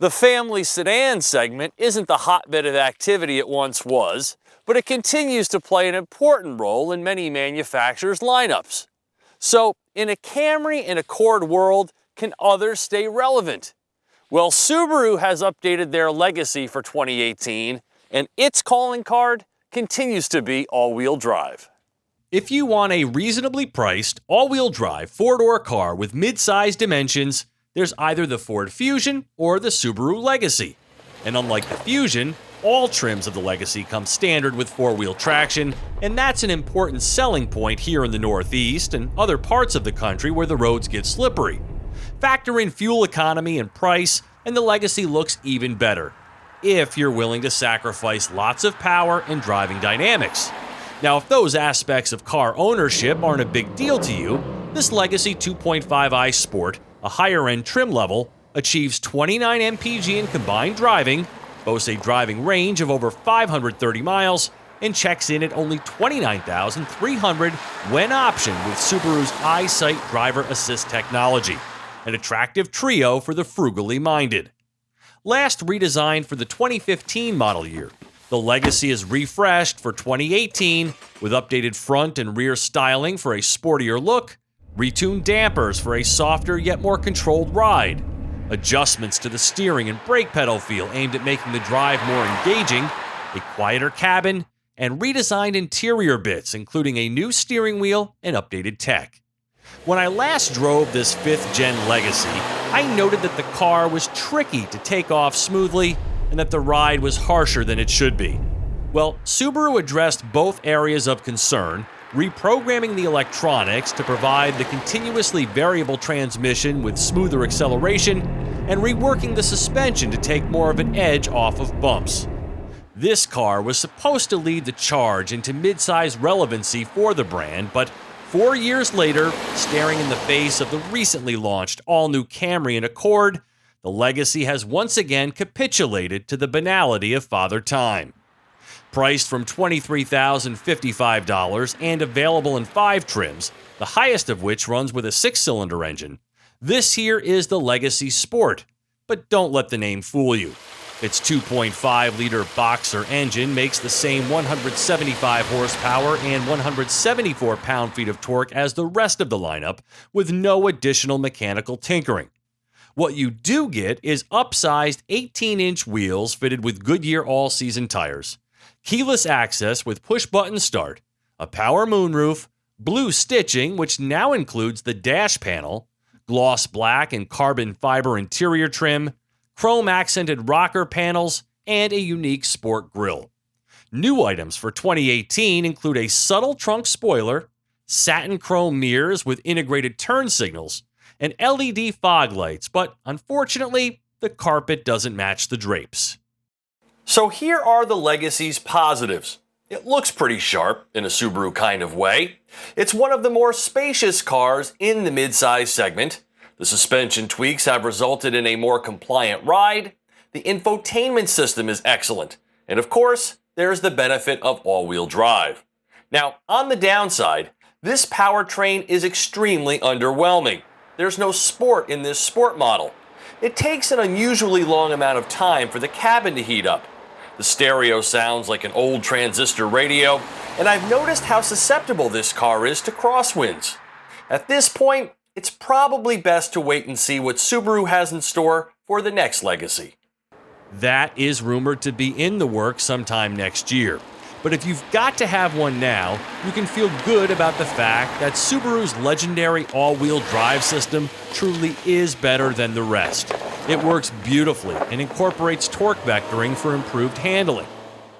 The family sedan segment isn't the hotbed of activity it once was, but it continues to play an important role in many manufacturers' lineups. So, in a Camry and Accord world, can others stay relevant? Well, Subaru has updated their Legacy for 2018, and its calling card continues to be all-wheel drive. If you want a reasonably priced, all-wheel drive four-door car with mid-size dimensions, there's either the Ford Fusion or the Subaru Legacy. And unlike the Fusion, all trims of the Legacy come standard with four-wheel traction, and that's an important selling point here in the Northeast and other parts of the country where the roads get slippery. Factor in fuel economy and price, and the Legacy looks even better, if you're willing to sacrifice lots of power and driving dynamics. Now, if those aspects of car ownership aren't a big deal to you, this Legacy 2.5i Sport, a higher-end trim level, achieves 29 mpg in combined driving, boasts a driving range of over 530 miles, and checks in at only $29,300 when optioned with Subaru's EyeSight driver assist technology, an attractive trio for the frugally minded. Last redesigned for the 2015 model year, the Legacy is refreshed for 2018 with updated front and rear styling for a sportier look, retuned dampers for a softer yet more controlled ride, adjustments to the steering and brake pedal feel aimed at making the drive more engaging, a quieter cabin, and redesigned interior bits including a new steering wheel and updated tech. When I last drove this 5th-gen Legacy, I noted that the car was tricky to take off smoothly and that the ride was harsher than it should be. Well, Subaru addressed both areas of concern, reprogramming the electronics to provide the continuously variable transmission with smoother acceleration, and reworking the suspension to take more of an edge off of bumps. This car was supposed to lead the charge into mid-size relevancy for the brand, but 4 years later, staring in the face of the recently launched all-new Camry and Accord, the Legacy has once again capitulated to the banality of Father Time. Priced from $23,055 and available in 5 trims, the highest of which runs with a 6-cylinder engine, this here is the Legacy Sport. But don't let the name fool you. Its 2.5-liter Boxer engine makes the same 175 horsepower and 174 pound-feet of torque as the rest of the lineup, with no additional mechanical tinkering. What you do get is upsized 18-inch wheels fitted with Goodyear all-season tires, keyless access with push-button start, a power moonroof, blue stitching which now includes the dash panel, gloss black and carbon fiber interior trim, chrome-accented rocker panels, and a unique sport grille. New items for 2018 include a subtle trunk spoiler, satin chrome mirrors with integrated turn signals, and LED fog lights, but unfortunately, the carpet doesn't match the drapes. So here are the Legacy's positives. It looks pretty sharp, in a Subaru kind of way. It's one of the more spacious cars in the midsize segment. The suspension tweaks have resulted in a more compliant ride. The infotainment system is excellent. And of course, there's the benefit of all-wheel drive. Now, on the downside, this powertrain is extremely underwhelming. There's no sport in this sport model. It takes an unusually long amount of time for the cabin to heat up. The stereo sounds like an old transistor radio, and I've noticed how susceptible this car is to crosswinds. At this point, it's probably best to wait and see what Subaru has in store for the next Legacy. That is rumored to be in the works sometime next year. But if you've got to have one now, you can feel good about the fact that Subaru's legendary all-wheel drive system truly is better than the rest. It works beautifully and incorporates torque vectoring for improved handling.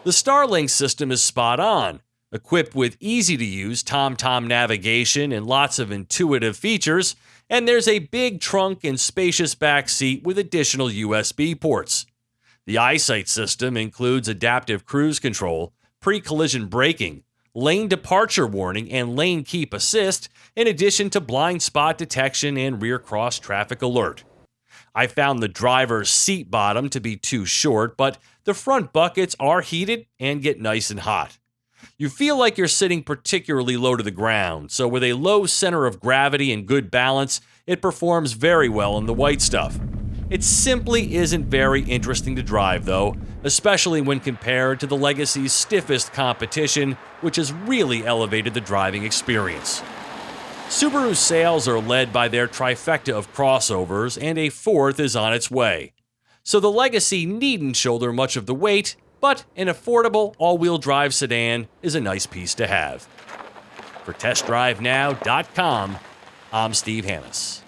The Starlink system is spot on, equipped with easy-to-use Tomtom navigation and lots of intuitive features, and there's a big trunk and spacious back seat with additional USB ports. The EyeSight system includes adaptive cruise control, pre-collision braking, lane departure warning, and lane keep assist, in addition to blind spot detection and rear cross traffic alert. I found the driver's seat bottom to be too short, but the front buckets are heated and get nice and hot. You feel like you're sitting particularly low to the ground, so with a low center of gravity and good balance, it performs very well in the white stuff. It simply isn't very interesting to drive though, especially when compared to the Legacy's stiffest competition, which has really elevated the driving experience. Subaru's sales are led by their trifecta of crossovers, and a fourth is on its way. So the Legacy needn't shoulder much of the weight, but an affordable all-wheel drive sedan is a nice piece to have. For TestDriveNow.com, I'm Steve Hannes.